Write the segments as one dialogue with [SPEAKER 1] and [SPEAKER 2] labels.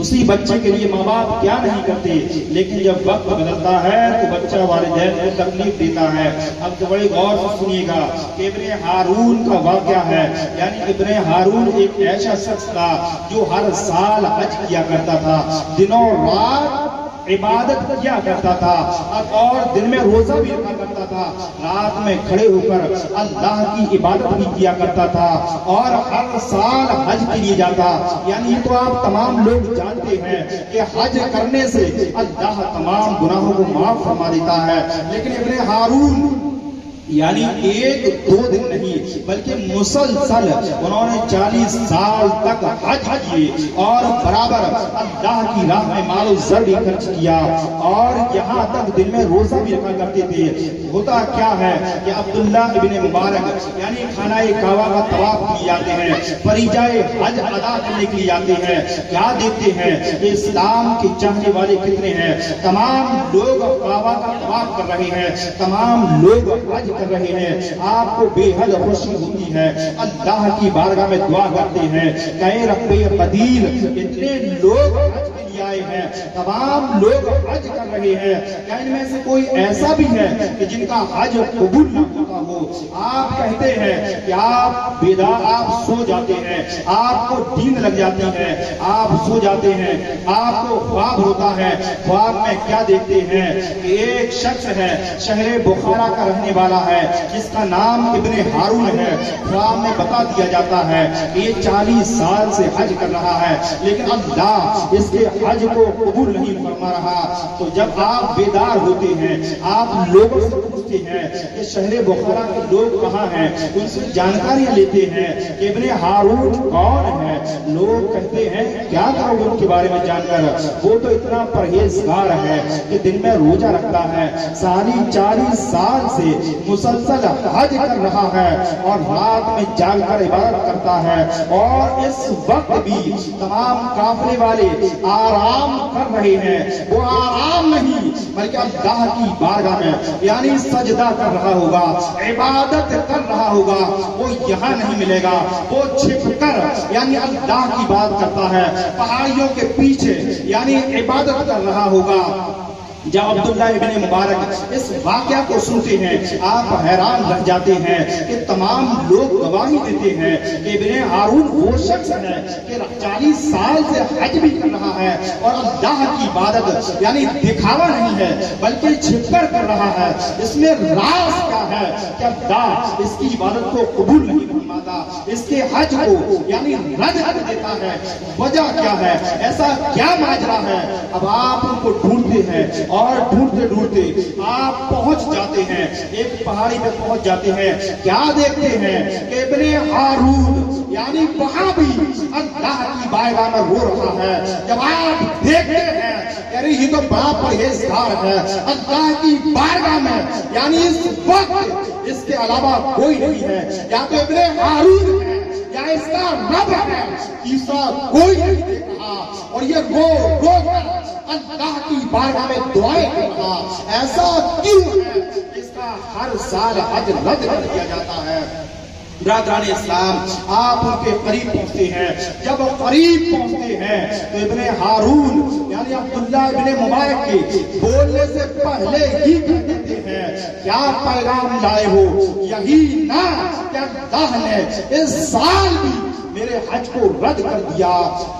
[SPEAKER 1] اسی بچے کے لیے ماں باپ کیا نہیں کرتے، لیکن جب وقت بدلتا ہے تو بچہ والدین کو تکلیف دیتا ہے۔ اب تو بڑے غور سے سنیے گا کہ ابن ہارون کا واقعہ ہے، یعنی ابن ہارون ایک ایسا شخص تھا جو ہر سال حج کیا کرتا تھا، دنوں رات عبادت کیا کرتا تھا اور دن میں روزہ بھی رکھا کرتا تھا، رات میں کھڑے ہو کر اللہ کی عبادت بھی کیا کرتا تھا اور ہر سال حج کے لیے جاتا۔ یعنی تو آپ تمام لوگ جانتے ہیں کہ حج کرنے سے اللہ تمام گناہوں کو معاف فرما دیتا ہے، لیکن ابن ہارون یعنی ایک دو دن نہیں بلکہ مسلسل انہوں نے 40 سال تک حج کیے اور برابر اللہ کی راہ میں مال و زر بھی خرچ کیا اور یہاں تک دن میں روزہ بھی رکھا کرتے تھے۔ ہوتا کیا ہے کہ عبداللہ ابن مبارک یعنی خانہ کعبہ کا طواف کیے جاتے ہیں، فریضۂ حج ادا کرنے کے لیے جاتے ہیں، کیا دیکھتے ہیں کہ اسلام کے چاہنے والے کتنے ہیں، تمام لوگ کعبہ کا طواف کر رہے ہیں، تمام لوگ حج کر رہے ہیں، آپ کو بے حد خوشی ہوتی ہے، اللہ کی بارگاہ میں دعا کرتے ہیں کہ اے رب قدیر اتنے لوگ حج کے لیے آئے ہیں، تمام لوگ حج کر رہے ہیں، کیا ان میں سے کوئی ایسا بھی ہے کہ جن کا حج قبول نہ ہوتا ہو؟ آپ کہتے ہیں کہ آپ بیدار، آپ سو جاتے ہیں، آپ کو نیند لگ جاتی ہے، آپ سو جاتے ہیں، آپ کو خواب ہوتا ہے، خواب میں کیا دیکھتے ہیں کہ ایک شخص ہے شہر بخارا کا رہنے والا ہے جس کا نام ابن ہارون ہے، خواب میں بتا دیا جاتا ہے کہ یہ 40 سال سے حج کر رہا ہے لیکن اللہ اس کے حج کو قبول نہیں فرما رہا۔ تو جب آپ بیدار ہوتے ہیں آپ لوگوں سے پوچھتے ہیں کہ شہر بخارا کے لوگ کہاں ہیں، ان سے جانکاریاں لیتے ہیں کہ ابن ہارون کون ہے، لوگ کہتے ہیں کیا کرو ان کے بارے میں جان کر، وہ تو اتنا پرہیزگار ہے کہ دن میں روزہ رکھتا ہے، ساری 40 سال سے مسلسل حج کر رہا ہے اور رات میں جاگ کر عبادت کرتا ہے، اور اس وقت بھی تمام قافلے والے آرام کر رہے ہیں، وہ آرام نہیں بلکہ اللہ کی بارگاہ میں یعنی سجدہ کر رہا ہوگا، عبادت کر رہا ہوگا، وہ یہاں نہیں ملے گا، وہ چھپ کر یعنی اللہ کی بات کرتا ہے، پہاڑیوں کے پیچھے یعنی عبادت کر رہا ہوگا۔ جب عبداللہ ابن مبارک اس واقعہ کو سنتے ہیں آپ حیران رہ جاتے ہیں کہ تمام لوگ گواہی دیتے ہیں کہ ابن ہارون وہ شخص ہے کہ 40 سال سے حج بھی کر رہا ہے اور اللہ کی عبادت یعنی دکھاوا نہیں ہے بلکہ چھپ کر کر رہا ہے، اس میں راز کیا ہے کہ اللہ اس کی عبادت کو قبول نہیں فرماتا، اس کے حج کو یعنی رد کر دیتا ہے، وجہ کیا ہے، ایسا کیا ماجرا ہے؟ اب آپ ان کو ڈھونڈتے ہیں اور ڈھونڈتے ڈھونڈتے آپ پہنچ جاتے ہیں، ایک پہاڑی پہ پہنچ جاتے ہیں، کیا دیکھتے ہیں کہ ابن ہارون یعنی وہاں بھی اللہ کی بارگاہ میں رو رہا ہے۔ جب آپ دیکھتے ہیں یعنی یہ تو بڑا پرہیزگار ہے، اللہ کی بارگاہ میں یعنی اس وقت اس کے علاوہ کوئی نہیں ہے، یا تو ابن ہارون ہے یا اس کا رب ہے، تیسرا کوئی نہیں دیکھ رہا، اور یہ رو رو کر اللہ کی بارگاہ میں دعائیں کر رہا۔ ایسا کیوں ہے؟ اس کا ہر سال حج رد کر دیا جاتا ہے۔ برادران اسلام آپ ان کے قریب پہنچتے ہیں، جب قریب پہنچتے ہیں تو ابن ہارون یعنی عبداللہ ابن مبارک کے بولنے سے پہلے ہی کہہ دیتے ہیں کیا پیغام لائے ہو؟ یہی نہ کہ اللہ نے اس سال بھی میرے حج کو رد کر دیا۔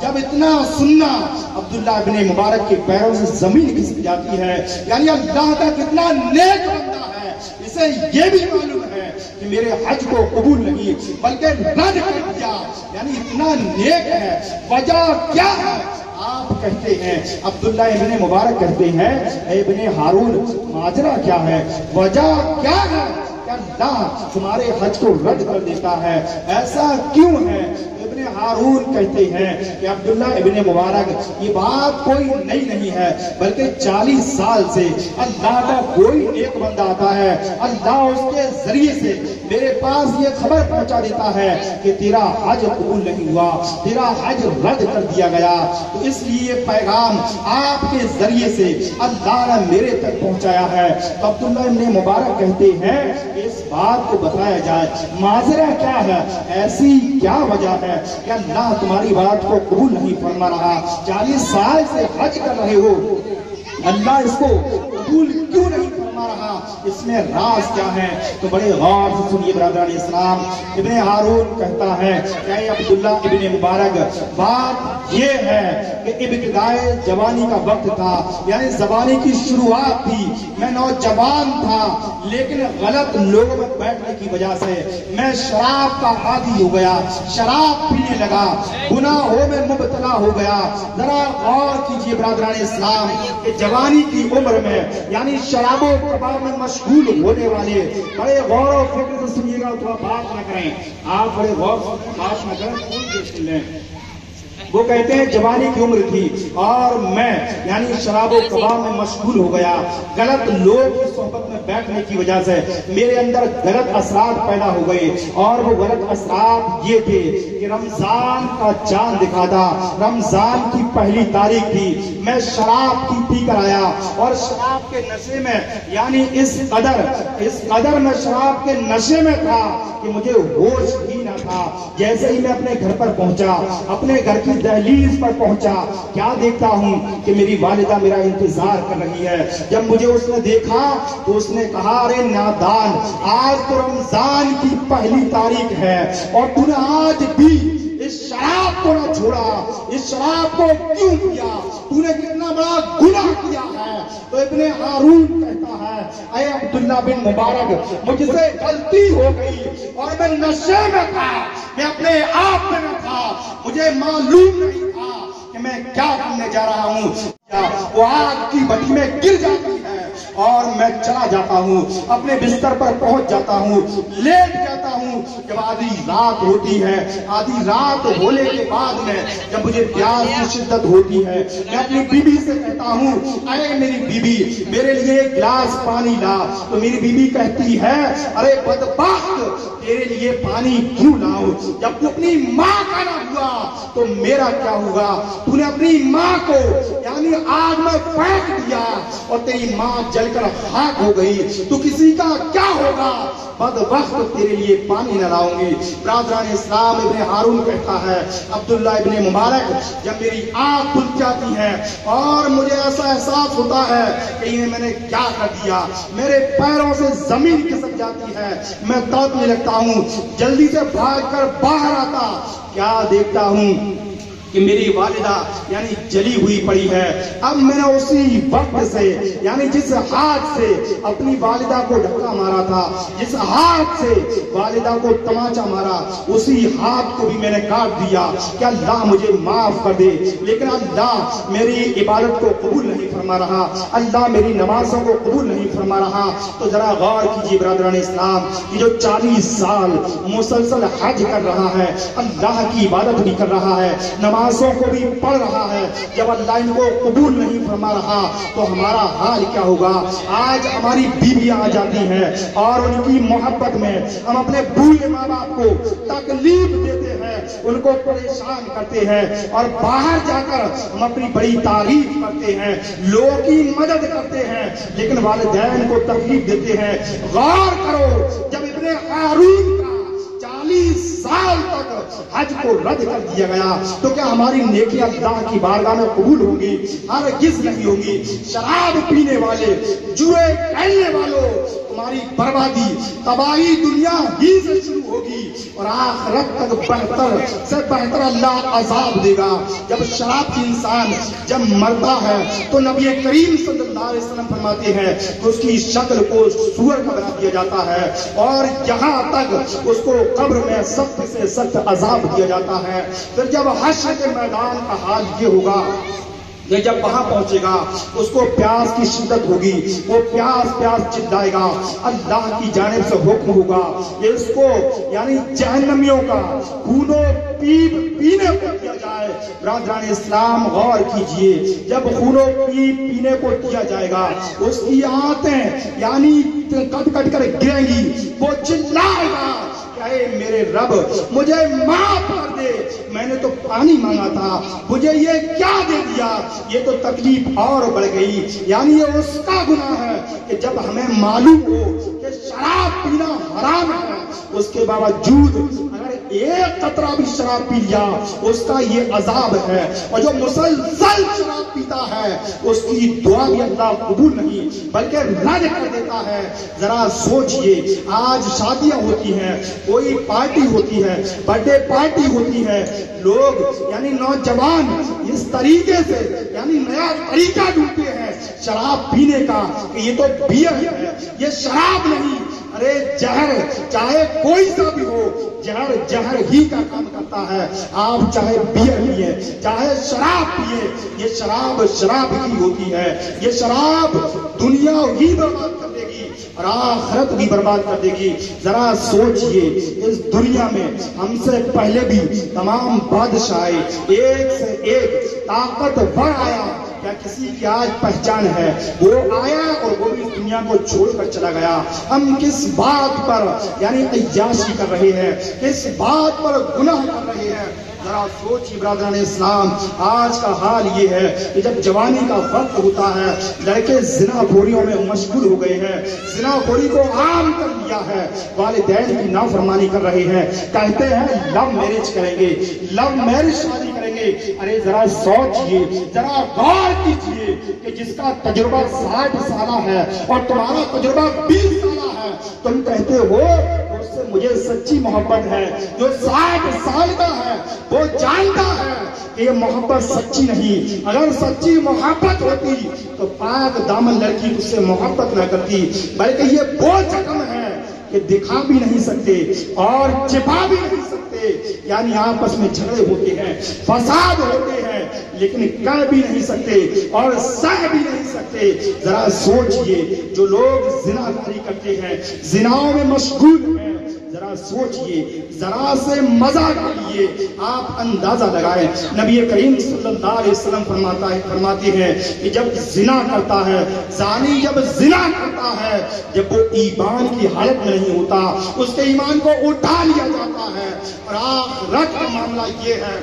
[SPEAKER 1] جب اتنا سننا عبداللہ ابن مبارک کے پیروں سے زمین کھسک جاتی ہے، یعنی اللہ کا کتنا نیک بندہ ہے، اسے یہ بھی معلوم ہے کہ میرے حج کو قبول نہیں بلکہ رد کر دیا، یعنی اتنا نیک ہے، وجہ کیا ہے؟ آپ کہتے ہیں عبداللہ ابن مبارک کہتے ہیں اے ابن ہارون ماجرا کیا ہے، وجہ کیا ہے کہ اللہ تمہارے حج کو رد کر دیتا ہے، ایسا کیوں ہے؟ ابن ہارون کہتے ہیں کہ عبداللہ ابن مبارک یہ بات کوئی نئی نہیں ہے بلکہ 40 سال سے اللہ کا کوئی ایک بندہ آتا ہے، اللہ اس کے ذریعے سے میرے پاس یہ خبر پہنچا دیتا ہے کہ تیرا حج قبول نہیں ہوا، تیرا حج رد کر دیا گیا، تو اس لیے یہ پیغام آپ کے ذریعے سے اللہ نے میرے تک پہنچایا ہے۔ تو عبداللہ ابن مبارک کہتے ہیں کہ اس بات کو بتایا جائے، معذرہ کیا ہے، ایسی کیا وجہ ہے کہ اللہ تمہاری بات کو قبول نہیں فرما رہا، 40 سال سے حج کر رہے ہو، اللہ اس کو قبول کیوں نہیں فرما رہا؟ اس میں راز کیا ہے؟ تو بڑے غور سے سنیے برادران اسلام۔ ابن ہارون کہتا ہے کہ اے عبداللہ ابن مبارک، بات یہ ہے کہ ابتدائے جوانی کا وقت تھا، یعنی زبانی کی شروعات تھی، میں نوجوان تھا، لیکن غلط لوگوں میں بیٹھنے کی وجہ سے میں شراب کا عادی ہو گیا، شراب پینے لگا، گناہوں میں مبتلا ہو گیا۔ ذرا غور کیجئے برادران اسلام کہ جوانی کی عمر میں یعنی شراب و کباب میں مشغول ہونے والے بڑے غور و فکر سے سنیے گا، تھوڑا بات نہ کریں، آپ بڑے غور سے بات نہ کریں، پھول کے سن لیں۔ وہ کہتے ہیں جوانی کی عمر تھی اور میں یعنی شراب و کباب میں مشغول ہو گیا، غلط لوگ کی صحبت میں بیٹھنے کی وجہ سے میرے اندر غلط اثرات پیدا ہو گئے، اور وہ غلط اثرات یہ تھے کہ رمضان کا چاند دکھا تھا، رمضان کی پہلی تاریخ تھی، میں شراب کی پی کر آیا اور شراب کے نشے میں یعنی اس قدر میں شراب کے نشے میں تھا کہ مجھے ہوش ہی نہ تھا۔ جیسے ہی میں اپنے گھر پر پہنچا، اپنے گھر کی دہلیز پر پہنچا، کیا دیکھتا ہوں کہ میری والدہ میرا انتظار کر رہی ہے۔ جب مجھے اس نے دیکھا تو اس نے کہا، ارے نادان، آج تو رمضان کی پہلی تاریخ ہے اور تو نے آج بھی اس شراب کو نہ چھوڑا، اس شراب کو کیوں کیا؟ تو نے کتنا بڑا گناہ کیا ہے۔ تو ابن ہارون کہتا ہے، اے عبداللہ بن مبارک، مجھ سے غلطی ہو گئی اور میں نشے میں تھا، میں اپنے آپ میں نہ تھا، مجھے معلوم نہیں تھا کہ میں کیا کرنے جا رہا ہوں۔ وہ آگ کی بھٹی میں گر جاتی ہے اور میں چلا جاتا ہوں، اپنے بستر پر پہنچ جاتا ہوں، لیٹ جاتا ہوں۔ جب آدھی رات ہوتی ہے، آدھی رات ہونے کے بعد میں جب مجھے پیاس کی شدت ہوتی ہے، میں اپنی بیوی سے کہتا ہوں، اے میری بیوی، میرے لیے ایک گلاس پانی لا۔ تو میری بیوی کہتی ہے، ارے بدبخت، تیرے لیے پانی کیوں لاؤں؟ جب تو اپنی ماں کا نہ ہوا تو میرا کیا ہوگا؟ تو نے اپنی ماں کو یعنی آگ میں پھینک دیا اور تیری ماں جل کر خاک ہو گئی، تو کسی کا کیا ہوگا؟ بدبخت، تیرے لیے پانی نہ لاؤں گی۔ برادران اسلام، ابن ہارون کہتا ہے، عبداللہ ابن مبارک، جب میری آنکھ کھل جاتی ہے اور مجھے ایسا احساس ہوتا ہے کہ یہ میں نے کیا کر دیا، میرے پیروں سے زمین کھسک جاتی ہے، میں تڑپنے لگتا ہوں، جلدی سے بھاگ کر باہر آتا، کیا دیکھتا ہوں کہ میری والدہ یعنی جلی ہوئی پڑی ہے۔ اب میں نے اسی وقت سے یعنی جس ہاتھ سے اپنی والدہ کو دھکا مارا تھا، جس ہاتھ سے والدہ کو تماچا مارا، اسی ہاتھ کو بھی میں نے کاٹ دیا کہ اللہ مجھے معاف کر دے۔ لیکن اللہ میری عبادت کو قبول نہیں فرما رہا، اللہ میری نمازوں کو قبول نہیں فرما رہا۔ تو ذرا غور کیجیے برادران اسلام، یہ جو 40 سال مسلسل حج کر رہا ہے، اللہ کی عبادت بھی کر رہا ہے، نمازوں کو بھی پڑھ رہا ہے، جب اللہ ان کو قبول نہیں فرما رہا تو ہمارا حال کیا ہوگا؟ آج ہماری بیویاں آ جاتی ہیں اور ان کی محبت میں ہم اپنے بوڑھے ماں باپ کو تکلیف دیتے ہیں، ان کو پریشان کرتے ہیں، اور باہر جا کر ہم اپنی بڑی تعریف کرتے ہیں، لوگوں کی مدد کرتے ہیں، لیکن والدین کو تکلیف دیتے ہیں۔ غور کرو، جب ابن ہارون کا 40 سال تک حج کو رد کر دیا گیا تو کیا ہماری نیکیاں اللہ کی بارگاہ میں قبول ہوں گی؟ ہرگز نہیں ہوں گی۔ شراب پینے والے، جوئے کھیلنے والوں، تمہاری بربادی، تباہی دنیا ہی سے شروع ہوگی اور آخرت تک بہتر سے بہتر اللہ عذاب دے گا۔ جب شرابی انسان جب مرتا ہے تو نبی کریم صلی اللہ علیہ وسلم فرماتے ہیں کہ اس کی شکل کو سور کا بنا دیا جاتا ہے اور یہاں تک اس کو قبر میں سخت سے سخت عذاب دیا جاتا ہے۔ پھر جب حشر کے میدان کا حال یہ ہوگا کہ جب وہاں پہنچے گا اس کو پیاس کی شدت ہوگی، وہ پیاس چلائے گا، اللہ کی جانب سے حکم ہوگا کہ اس کو یعنی جہنمیوں کا خون و پیپ پینے کو دیا جائے۔ برادران اسلام غور کیجئے، جب خون و پیپ پینے کو دیا جائے گا اس کی آنتیں یعنی کٹ کٹ کر گریں گی، وہ چلائے گا، اے میرے رب مجھے معاف کر دے، میں نے تو پانی مانگا تھا، مجھے یہ کیا دے دیا؟ یہ تو تکلیف اور بڑھ گئی۔ یعنی یہ اس کا گناہ ہے کہ جب ہمیں معلوم ہو کہ شراب پینا حرام ہے، اس کے باوجود اگر
[SPEAKER 2] ایک قطرہ بھی شراب پی لیا اس کا یہ عذاب ہے، اور جو مسلسل شراب پیتا ہے اس کی دعا بھی اللہ قبول نہیں بلکہ رد کر دیتا ہے۔ ذرا سوچئے، آج شادیاں ہوتی ہیں، کوئی پارٹی ہوتی ہے، برتھ ڈے پارٹی ہوتی ہے، لوگ یعنی نوجوان اس طریقے سے یعنی نیا طریقہ ڈھونڈتے ہیں شراب پینے کا کہ یہ تو بیئر ہے، یہ شراب نہیں۔ ارے زہر چاہے کوئی سا بھی ہو، زہر زہر ہی کا کام کرتا ہے۔ آپ چاہے بیئر پیے چاہے شراب پیے، یہ شراب شراب ہی ہوتی ہے، یہ شراب دنیا ہی برباد کر دے گی اور آخرت بھی برباد کر دے گی۔ ذرا سوچئے، اس دنیا میں ہم سے پہلے بھی تمام بادشاہ ایک سے ایک طاقتور آیا، کیا کسی کی آج پہچان ہے؟ وہ آیا اور وہ بھی اس دنیا کو چھوڑ کر چلا گیا۔ ہم کس بات پر یعنی عیاشی کر رہے ہیں، کس بات پر گناہ کر رہے ہیں؟ ذرا سوچی برادران اسلام، آج کا حال یہ ہے کہ جب جوانی کا وقت ہوتا ہے لڑکے زنا خوریوں میں مشغول ہو گئے ہیں، زنا خوری کو عام کر لیا ہے، والدین کی نافرمانی کر رہے ہیں، کہتے ہیں لو میرج کریں گے، لو میرج شادی کریں گے۔ ارے ذرا سوچئے، ذرا غور کیجئے کہ جس کا تجربہ 60 سالہ ہے اور تمہارا تجربہ 20 سالہ ہے، تم کہتے ہو اس سے مجھے سچی محبت ہے۔ جو 60 سال کا ہے وہ جانتا ہے کہ یہ محبت سچی نہیں، اگر سچی محبت ہوتی تو پاک دامن لڑکی اس سے محبت نہ کرتی، بلکہ یہ بوجھ کم ہے کہ دکھا بھی نہیں سکتے اور چھپا بھی نہیں سکتے، یعنی آپس میں جھگڑے ہوتے ہیں، فساد ہوتے ہیں، لیکن کہہ بھی نہیں سکتے اور سہ بھی نہیں سکتے۔ ذرا سوچئے، جو لوگ زنا کاری کرتے ہیں، زناؤں میں مشغول ہیں، ذرا سوچئے، ذرا سے مزہ کے لیے آپ اندازہ لگائیں۔ نبی کریم صلی اللہ علیہ وسلم فرماتے ہیں کہ جب زنا کرتا ہے، زانی جب زنا کرتا ہے، جب وہ ایمان کی حالت میں نہیں ہوتا، اس کے ایمان کو اٹھا لیا جاتا ہے۔ اور آخرت کا معاملہ یہ ہے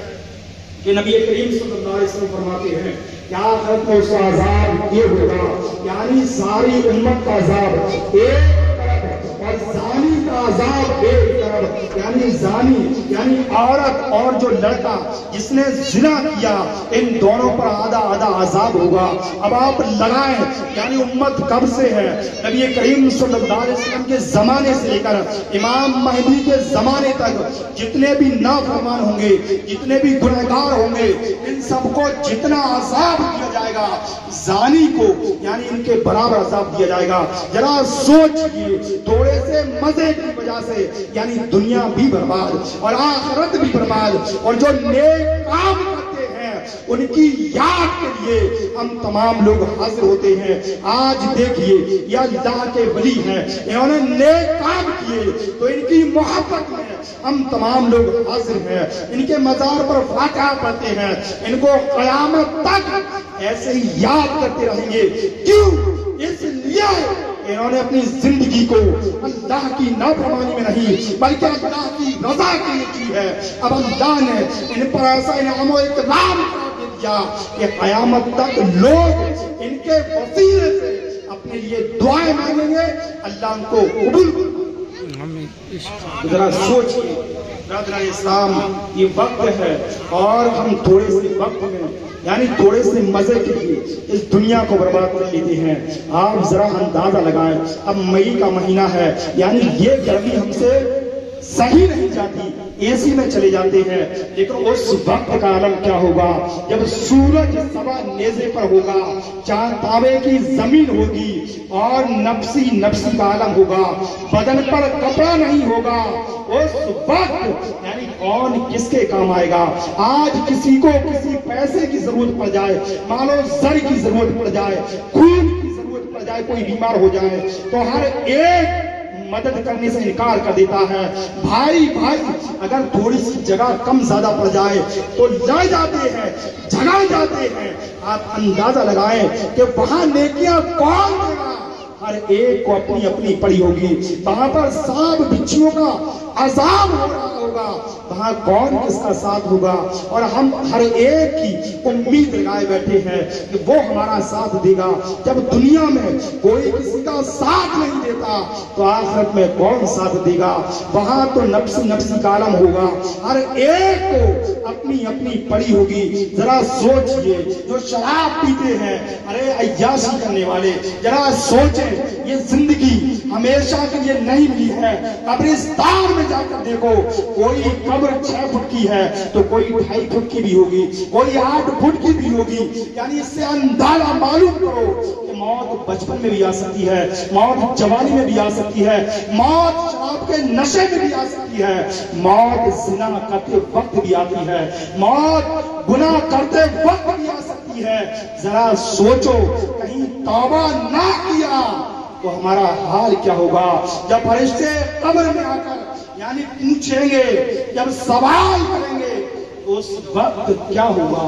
[SPEAKER 2] کہ نبی کریم صلی اللہ علیہ وسلم فرماتے ہیں کہ آخرت میں اس کا عذاب یہ ہوگا، یعنی ساری امت کا عذاب ایک طرف اور زانی کا عذاب ایک طرف، یعنی زانی یعنی عورت اور جو لڑکا جس نے زنا کیا، ان دونوں پر آدھا آدھا عذاب ہوگا۔ اب آپ لگائیں، یعنی امت کب سے ہے؟ نبی کریم صلی اللہ علیہ وسلم کے زمانے سے لے کر امام مہدی کے زمانے تک جتنے بھی نافرمان ہوں گے، جتنے بھی گنہگار ہوں گے، ان سب کو جتنا عذاب دیا جائے گا، زانی کو یعنی ان کے برابر عذاب دیا جائے گا۔ ذرا سوچئے، تھوڑے سے مزے کی وجہ سے یعنی دنیا بھی برباد اور آخرت بھی برباد، اور جو نیک کام کرتے ہیں ان کی یاد کے لیے ہم تمام لوگ حاضر ہوتے ہیں۔ آج دیکھیے، یہ اللہ کے ولی ہیں، انہوں نے نیک کام کیے تو ان کی محبت میں ہم تمام لوگ حاضر ہیں، ان کے مزار پر فاتحہ پڑھتے ہیں، ان کو قیامت تک ایسے ہی یاد کرتے رہیں گے۔ کیوں؟ اس لیے انہوں نے اپنی زندگی کو اللہ کی نافرمانی میں نہیں بلکہ اللہ کی رضا کے لیے کی ہے۔ اب اللہ نے ان پر ایسا انعام و اکرام کر دیا کہ قیامت تک لوگ ان کے وسیلے سے اپنے لیے دعائیں مانگیں گے، اللہ ان کو قبول کرے۔ ذرا سوچئے برادران اسلام، یہ وقت ہے اور ہم تھوڑے سے وقت میں یعنی تھوڑے سے مزے کے لیے اس دنیا کو برباد کر لیتے ہیں۔ آپ ذرا اندازہ لگائیں، اب مئی کا مہینہ ہے، یعنی یہ گرمی ہم سے صحیح نہیں جاتی، اے سی میں چلے جاتے ہیں، لیکن اس وقت کا عالم کیا ہوگا جب سورج سوا نیزے پر ہوگا، چاند تابے کی زمین ہوگی اور نفسی کا عالم ہوگا، بدن پر کپڑا نہیں ہوگا۔ اس وقت یعنی کون کس کے کام آئے گا؟ آج کسی کو کسی پیسے کی ضرورت پڑ جائے، مال و زر کی ضرورت پڑ جائے، خون کی ضرورت پڑ جائے، کوئی بیمار ہو جائے تو ہر ایک مدد کرنے سے انکار کر دیتا ہے۔ بھائی اگر تھوڑی سی جگہ کم زیادہ پڑ جائے تو لڑ جاتے ہیں، جھگڑ جاتے ہیں۔ آپ اندازہ لگائیں کہ وہاں نیکیاں کون دے گا؟ ہر ایک کو اپنی اپنی پڑی ہوگی، وہاں پر سانپ بچھیوں کا عذاب ہو رہا ہوگا۔ ہوگا وہاں کون کس کا ساتھ ہوگا، اور ہم ہر ایک کی امید لگائے بیٹھے ہیں کہ وہ ہمارا ساتھ دے گا۔ جب دنیا میں کوئی کسی کا ساتھ نہیں دیتا تو آخرت میں کون ساتھ دے گا؟ وہاں تو نفسی نفسی کا عالم ہوگا، ہر ایک کو اپنی اپنی پڑی ہوگی۔ ذرا سوچئے جو شراب پیتے ہیں، ارے عیاشی کرنے والے، ذرا سوچیں یہ زندگی ہمیشہ کے لیے نہیں ملی ہے۔ قبرستان میں جا کر دیکھو، کوئی قبر 6 فٹ کی ہے تو کوئی 2.5 فٹ کی بھی ہوگی، کوئی 8 فٹ کی بھی ہوگی۔ یعنی اس سے اندازہ معلوم کرو کہ موت بچپن میں بھی آ سکتی ہے، موت جوانی میں بھی آ سکتی ہے، موت شراب کے نشے میں بھی آ سکتی ہے، موت زنا کرتے وقت بھی آتی ہے، موت گناہ کرتے وقت بھی آ سکتی ہے۔ ذرا سوچو کہیں توبہ نہ کیا تو ہمارا حال کیا ہوگا؟ جب فرشتے قبر میں آ کر یعنی پوچھیں گے، جب سوال کریں گے تو اس وقت کیا ہوگا؟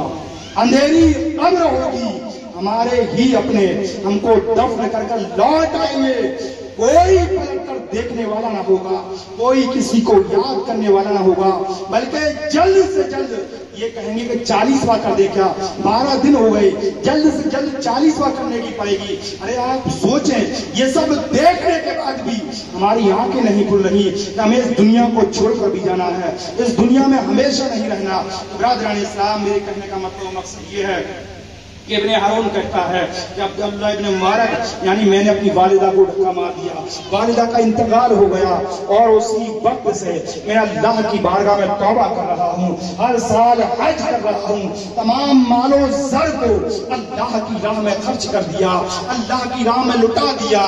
[SPEAKER 2] اندھیری قبر ہوگی، ہمارے ہی اپنے ہم کو دفن کر کر لوٹ آئیں گے، کوئی پلٹ کر دیکھنے والا نہ ہوگا، کوئی کسی کو یاد کرنے والا نہ ہوگا، بلکہ جلد سے جلد یہ کہیں گے کہ 40واں کر دے، کیا 12 دن ہو گئے، جلد سے جلد 40واں کرنے کی پڑے گی۔ ارے آپ سوچیں یہ سب دیکھنے کے بعد بھی ہماری آنکھیں نہیں کھل رہی کہ ہمیں اس دنیا کو چھوڑ کر بھی جانا ہے، اس دنیا میں ہمیشہ نہیں رہنا۔ برادران اسلام، میرے کہنے کا مطلب مقصد یہ ہے کہ ابن ہارون کہتا ہے کہ عبداللہ ابن مبارک یعنی میں نے اپنی والدہ کو دھکا مار دیا، والدہ کا انتقال ہو گیا، اور اسی وقت سے میں اللہ کی بارگاہ میں توبہ کر رہا ہوں، ہر سال حج کر رہا ہوں، تمام مال و زر کو اللہ کی راہ میں خرچ کر دیا، اللہ کی راہ میں لٹا دیا،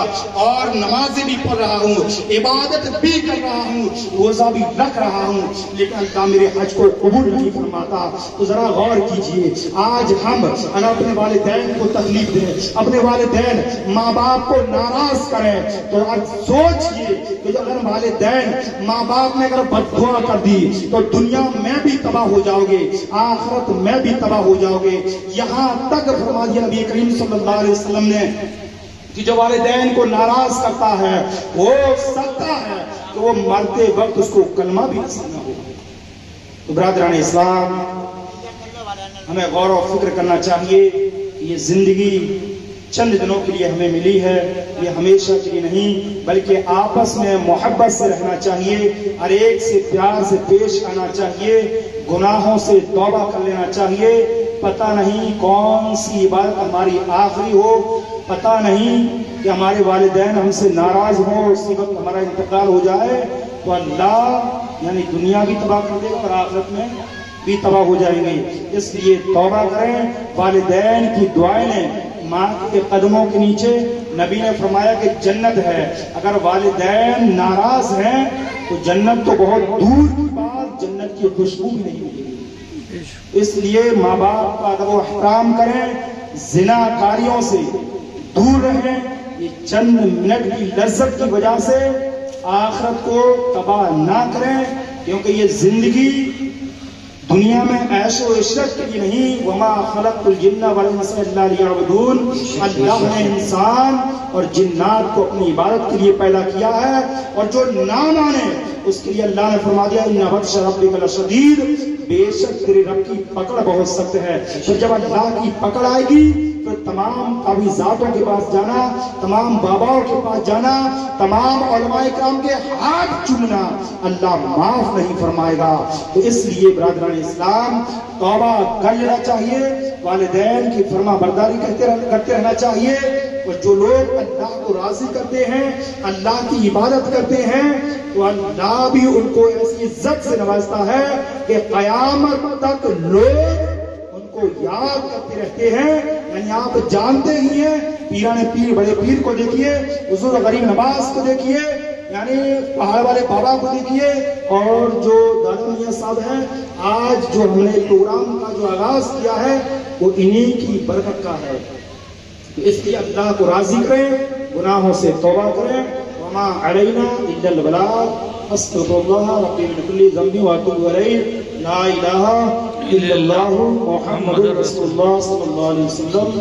[SPEAKER 2] اور نمازیں بھی پڑھ رہا ہوں، عبادت بھی کر رہا ہوں، روزہ بھی رکھ رہا ہوں، لیکن اللہ میرے حج کو قبول نہیں فرماتا۔ تو ذرا غور کیجئے، آج ہم اپنے والدین کو تکلیف دیں، اپنے والدین ماں باپ کو ناراض کریں، تو سوچئے کہ اگر والدین ماں باپ نے اگر بد دعا کر دی تو دنیا میں بھی تباہ ہو جاؤ گے، آخرت میں بھی تباہ ہو جاؤ گے۔ یہاں تک فرما دیا نبی کریم صلی اللہ علیہ وسلم نے کہ جو والدین کو ناراض کرتا ہے وہ سکتا ہے کہ وہ مرتے وقت اس کو کلمہ بھی نصیب نہ ہو۔ تو برادران اسلام، ہمیں غور و فکر کرنا چاہیے کہ یہ زندگی چند دنوں کے لیے ہمیں ملی ہے، یہ ہمیشہ کے لیے نہیں، بلکہ آپس میں محبت سے رہنا چاہیے، ہر ایک سے پیار سے پیش آنا چاہیے، گناہوں سے توبہ کر لینا چاہیے۔ پتہ نہیں کون سی عبادت ہماری آخری ہو، پتہ نہیں کہ ہمارے والدین ہم سے ناراض ہوں، اسی وقت ہمارا انتقال ہو جائے تو اللہ یعنی دنیا بھی تباہ کر دے اور آخرت میں بھی تباہ ہو جائیں گے۔ اس لیے توبہ کریں، والدین کی دعائیں لیں، ماں کے قدموں کے نیچے نبی نے فرمایا کہ جنت ہے، اگر والدین ناراض ہیں تو جنت تو بہت دور کی بات، جنت کی خوشبو بھی نہیں ملے گی۔ اس لیے ماں باپ کا ادب و احترام کریں، زنا کاریوں سے دور رہیں، یہ چند منٹ کی لذت کی وجہ سے آخرت کو تباہ نہ کریں، کیونکہ یہ زندگی دنیا میں عیش و عشرت کے لیے نہیں، وما خلقت الجن والانس الا لیعبدون، اللہ نے انسان اور جنات کو اپنی عبادت کے لیے پیدا کیا ہے، اور جو نہ مانے اس کے لیے اللہ نے فرما دیا ان بطش ربک لشدید، بے شک تیرے رب کی پکڑ بہت سخت ہے۔ پھر جب اللہ کی پکڑ آئے گی پھر تمام تعویذاتوں کے پاس جانا، تمام باباؤں کے پاس جانا، تمام علماء کرام کے ہاتھ چومنا، اللہ معاف نہیں فرمائے گا۔ تو اس لیے برادران اسلام توبہ کر لینا چاہیے، والدین کی فرما برداری کرتے رہنا چاہیے، اور جو لوگ اللہ کو راضی کرتے ہیں، اللہ کی عبادت کرتے ہیں، تو اللہ بھی ان کو ایسی عزت سے نوازتا ہے کہ قیامت تک لوگ ان کو یاد کرتے رہتے ہیں۔ یعنی آپ جانتے ہی ہیں، پیران پیر بڑے پیر کو دیکھیے، حضور غریب نواز کو دیکھیے، یعنی پہاڑ والے بابا کو دیکھیے، اور جو دادا میاں صاحب ہیں، آج جو ہم نے پروگرام کا جو آغاز کیا ہے وہ انہی کی برکت کا ہے۔ اس لیے اللہ کو راضی کریں، گناہوں سے توبہ کریں، وما علینا الا البلاغ، استغفر اللہ ربی من کل ذنب واتوب الیہ، لا الہ الا اللہ محمد رسول اللہ صلی اللہ علیہ وسلم۔